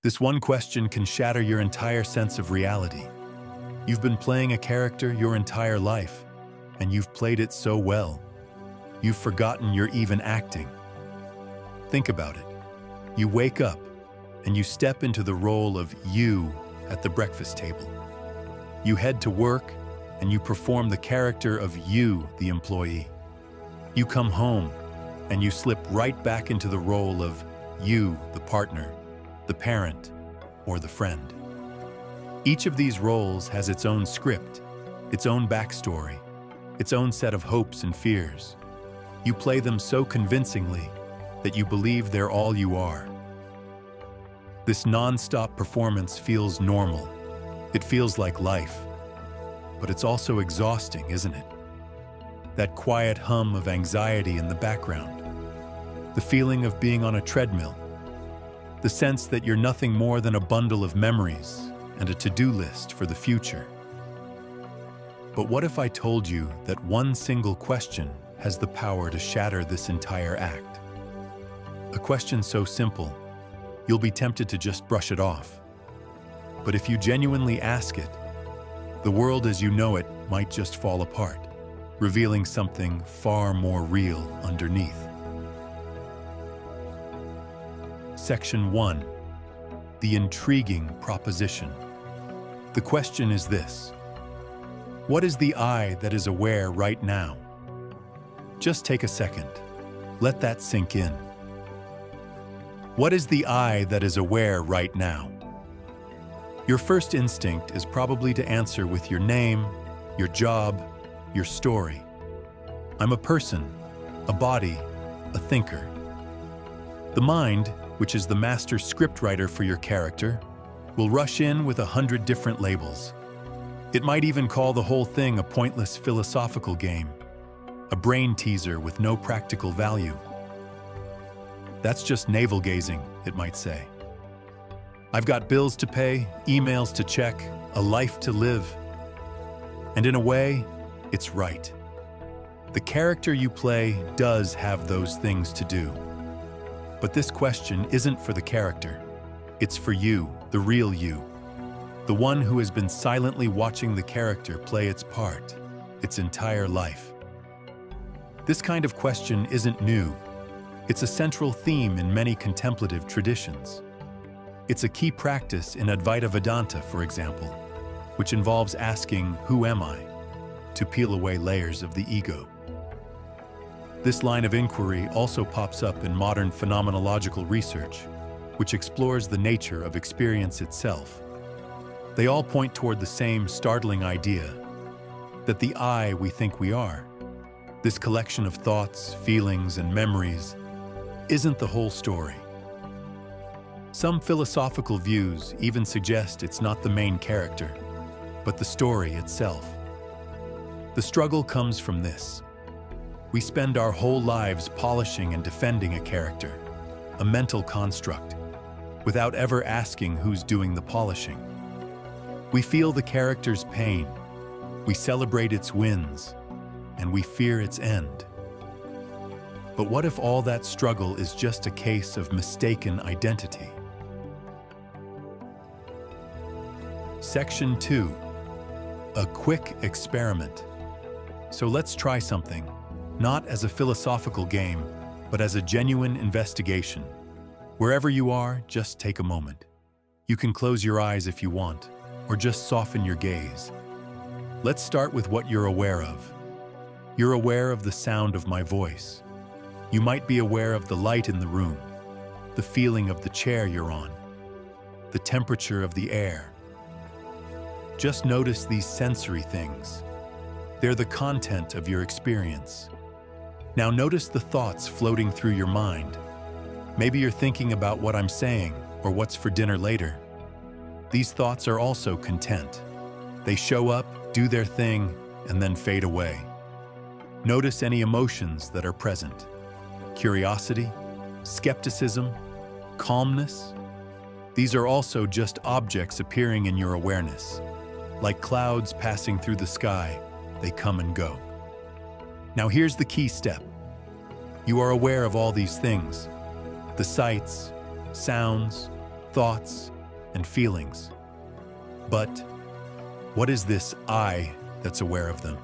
This one question can shatter your entire sense of reality. You've been playing a character your entire life, and you've played it so well. You've forgotten you're even acting. Think about it. You wake up, and you step into the role of you at the breakfast table. You head to work, and you perform the character of you, the employee. You come home, and you slip right back into the role of you, the partner, the parent, or the friend. Each of these roles has its own script, its own backstory, its own set of hopes and fears. You play them so convincingly that you believe they're all you are. This non-stop performance feels normal. It feels like life. But it's also exhausting, isn't it? That quiet hum of anxiety in the background. The feeling of being on a treadmill. The sense that you're nothing more than a bundle of memories and a to-do list for the future. But what if I told you that one single question has the power to shatter this entire act? A question so simple, you'll be tempted to just brush it off. But if you genuinely ask it, the world as you know it might just fall apart, revealing something far more real underneath. Section 1. The intriguing proposition. The question is this: what is the I that is aware right now? Just take a second. Let that sink in. What is the I that is aware right now? Your first instinct is probably to answer with your name, your job, your story. I'm a person, a body, a thinker. The mind, which is the master scriptwriter for your character, will rush in with 100 different labels. It might even call the whole thing a pointless philosophical game, a brain teaser with no practical value. That's just navel-gazing, it might say. I've got bills to pay, emails to check, a life to live. And in a way, it's right. The character you play does have those things to do. But this question isn't for the character. It's for you, the real you. The one who has been silently watching the character play its part, its entire life. This kind of question isn't new. It's a central theme in many contemplative traditions. It's a key practice in Advaita Vedanta, for example, which involves asking, "Who am I?" to peel away layers of the ego. This line of inquiry also pops up in modern phenomenological research, which explores the nature of experience itself. They all point toward the same startling idea, that the I we think we are, this collection of thoughts, feelings, and memories, isn't the whole story. Some philosophical views even suggest it's not the main character, but the story itself. The struggle comes from this. We spend our whole lives polishing and defending a character, a mental construct, without ever asking who's doing the polishing. We feel the character's pain, we celebrate its wins, and we fear its end. But what if all that struggle is just a case of mistaken identity? Section 2. A quick experiment. So let's try something, not as a philosophical game, but as a genuine investigation. Wherever you are, just take a moment. You can close your eyes if you want, or just soften your gaze. Let's start with what you're aware of. You're aware of the sound of my voice. You might be aware of the light in the room, the feeling of the chair you're on, the temperature of the air. Just notice these sensory things. They're the content of your experience. Now notice the thoughts floating through your mind. Maybe you're thinking about what I'm saying or what's for dinner later. These thoughts are also content. They show up, do their thing, and then fade away. Notice any emotions that are present. Curiosity, skepticism, calmness. These are also just objects appearing in your awareness. Like clouds passing through the sky, they come and go. Now here's the key step. You are aware of all these things, the sights, sounds, thoughts, and feelings. But what is this I that's aware of them?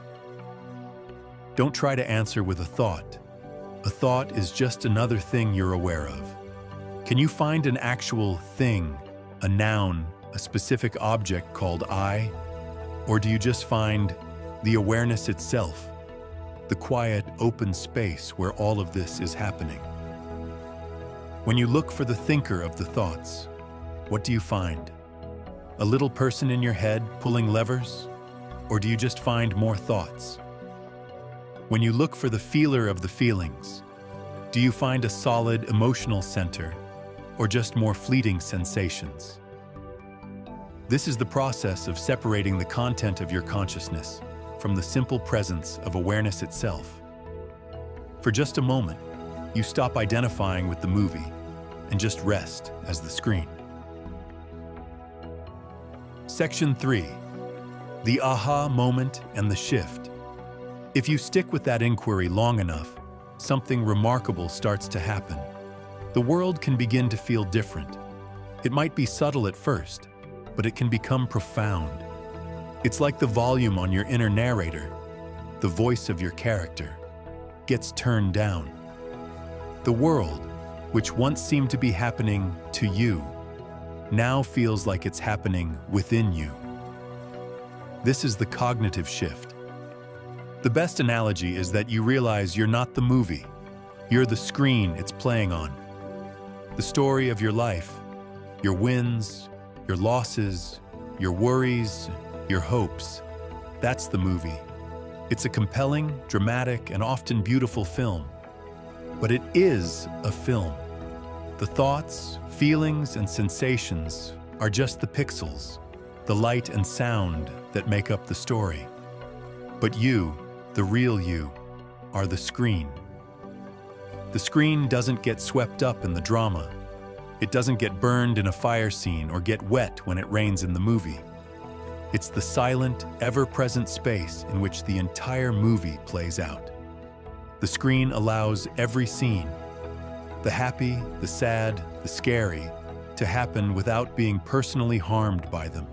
Don't try to answer with a thought. A thought is just another thing you're aware of. Can you find an actual thing, a noun, a specific object called I? Or do you just find the awareness itself, the quiet, open space where all of this is happening? When you look for the thinker of the thoughts, what do you find? A little person in your head pulling levers? Or do you just find more thoughts? When you look for the feeler of the feelings, do you find a solid emotional center or just more fleeting sensations? This is the process of separating the content of your consciousness from the simple presence of awareness itself. For just a moment, you stop identifying with the movie and just rest as the screen. Section 3. The aha moment and the shift. If you stick with that inquiry long enough, something remarkable starts to happen. The world can begin to feel different. It might be subtle at first, but it can become profound. It's like the volume on your inner narrator, the voice of your character, gets turned down. The world, which once seemed to be happening to you, now feels like it's happening within you. This is the cognitive shift. The best analogy is that you realize you're not the movie. You're the screen it's playing on. The story of your life, your wins, your losses, your worries, your hopes. That's the movie. It's a compelling, dramatic, and often beautiful film. But it is a film. The thoughts, feelings, and sensations are just the pixels, the light and sound that make up the story. But you, the real you, are the screen. The screen doesn't get swept up in the drama. It doesn't get burned in a fire scene or get wet when it rains in the movie. It's the silent, ever-present space in which the entire movie plays out. The screen allows every scene, the happy, the sad, the scary, to happen without being personally harmed by them.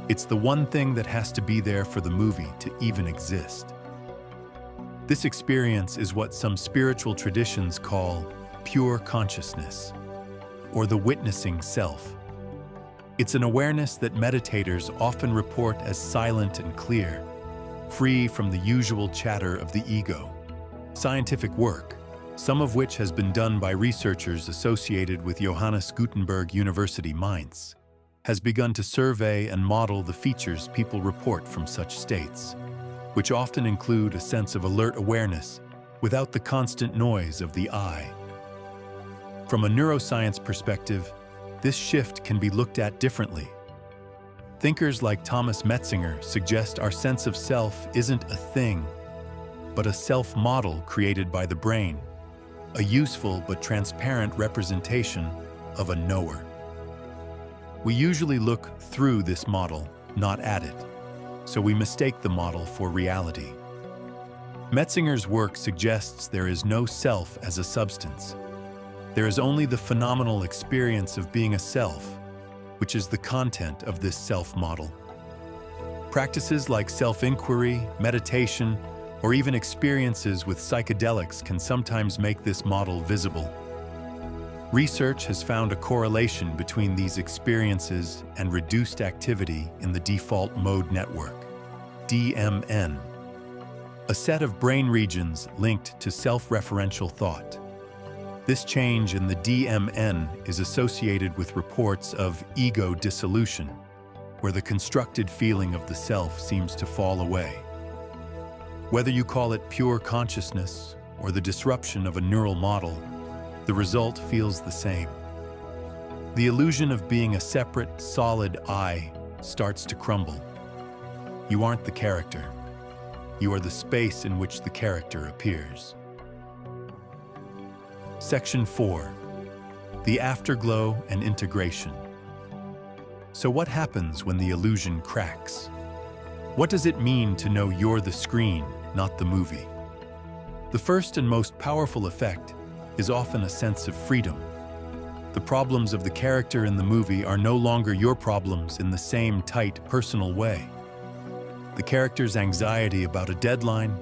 It's the one thing that has to be there for the movie to even exist. This experience is what some spiritual traditions call pure consciousness, or the witnessing self. It's an awareness that meditators often report as silent and clear, free from the usual chatter of the ego. Scientific work, some of which has been done by researchers associated with Johannes Gutenberg University Mainz, has begun to survey and model the features people report from such states, which often include a sense of alert awareness without the constant noise of the I. From a neuroscience perspective, this shift can be looked at differently. Thinkers like Thomas Metzinger suggest our sense of self isn't a thing, but a self-model created by the brain, a useful but transparent representation of a knower. We usually look through this model, not at it, so we mistake the model for reality. Metzinger's work suggests there is no self as a substance. There is only the phenomenal experience of being a self, which is the content of this self-model. Practices like self-inquiry, meditation, or even experiences with psychedelics can sometimes make this model visible. Research has found a correlation between these experiences and reduced activity in the default mode network, DMN, a set of brain regions linked to self-referential thought. This change in the DMN is associated with reports of ego dissolution, where the constructed feeling of the self seems to fall away. Whether you call it pure consciousness or the disruption of a neural model, the result feels the same. The illusion of being a separate, solid I starts to crumble. You aren't the character. You are the space in which the character appears. Section 4. The afterglow and integration. So what happens when the illusion cracks? What does it mean to know you're the screen, not the movie? The first and most powerful effect is often a sense of freedom. The problems of the character in the movie are no longer your problems in the same tight, personal way. The character's anxiety about a deadline,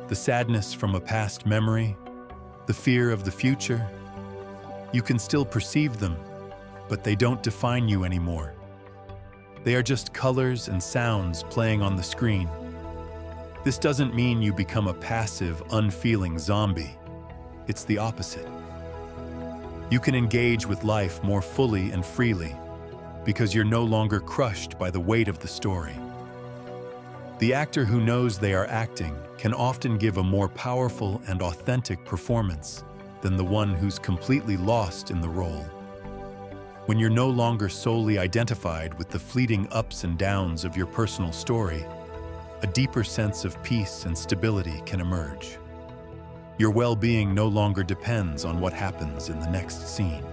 the sadness from a past memory, the fear of the future, you can still perceive them, but they don't define you anymore. They are just colors and sounds playing on the screen. This doesn't mean you become a passive, unfeeling zombie. It's the opposite. You can engage with life more fully and freely because you're no longer crushed by the weight of the story. The actor who knows they are acting can often give a more powerful and authentic performance than the one who's completely lost in the role. When you're no longer solely identified with the fleeting ups and downs of your personal story, a deeper sense of peace and stability can emerge. Your well-being no longer depends on what happens in the next scene.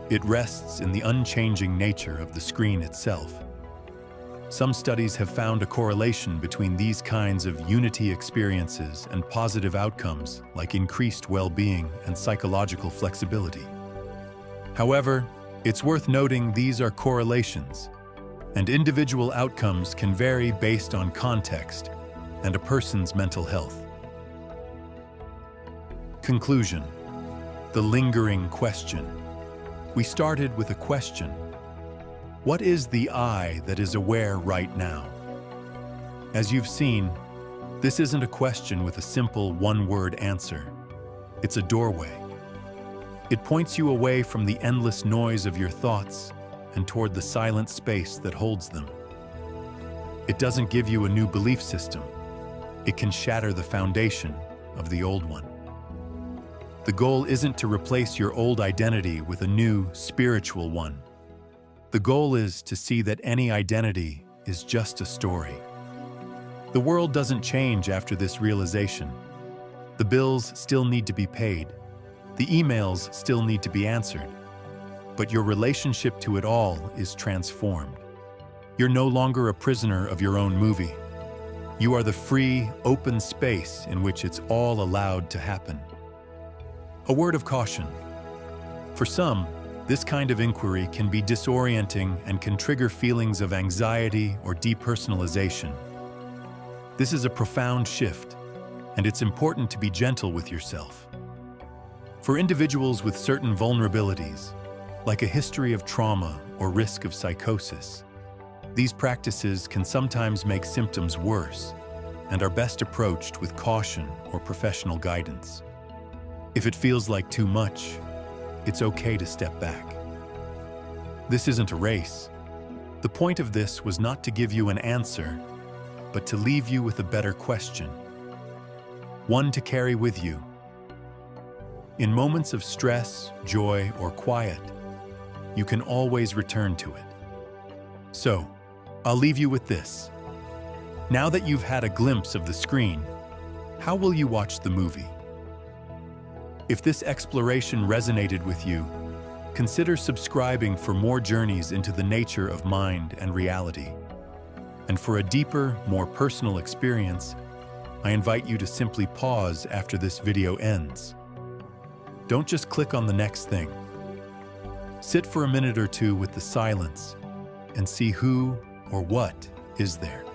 It rests in the unchanging nature of the screen itself. Some studies have found a correlation between these kinds of unity experiences and positive outcomes like increased well-being and psychological flexibility. However, it's worth noting these are correlations, and individual outcomes can vary based on context and a person's mental health. Conclusion: the lingering question. We started with a question. What is the I that is aware right now? As you've seen, this isn't a question with a simple one-word answer. It's a doorway. It points you away from the endless noise of your thoughts and toward the silent space that holds them. It doesn't give you a new belief system. It can shatter the foundation of the old one. The goal isn't to replace your old identity with a new, spiritual one. The goal is to see that any identity is just a story. The world doesn't change after this realization. The bills still need to be paid. The emails still need to be answered. But your relationship to it all is transformed. You're no longer a prisoner of your own movie. You are the free, open space in which it's all allowed to happen. A word of caution. For some, this kind of inquiry can be disorienting and can trigger feelings of anxiety or depersonalization. This is a profound shift, and it's important to be gentle with yourself. For individuals with certain vulnerabilities, like a history of trauma or risk of psychosis, these practices can sometimes make symptoms worse and are best approached with caution or professional guidance. If it feels like too much, it's okay to step back. This isn't a race. The point of this was not to give you an answer, but to leave you with a better question. One to carry with you. In moments of stress, joy, or quiet, you can always return to it. So, I'll leave you with this. Now that you've had a glimpse of the screen, how will you watch the movie? If this exploration resonated with you, consider subscribing for more journeys into the nature of mind and reality. And for a deeper, more personal experience, I invite you to simply pause after this video ends. Don't just click on the next thing. Sit for a minute or two with the silence and see who or what is there.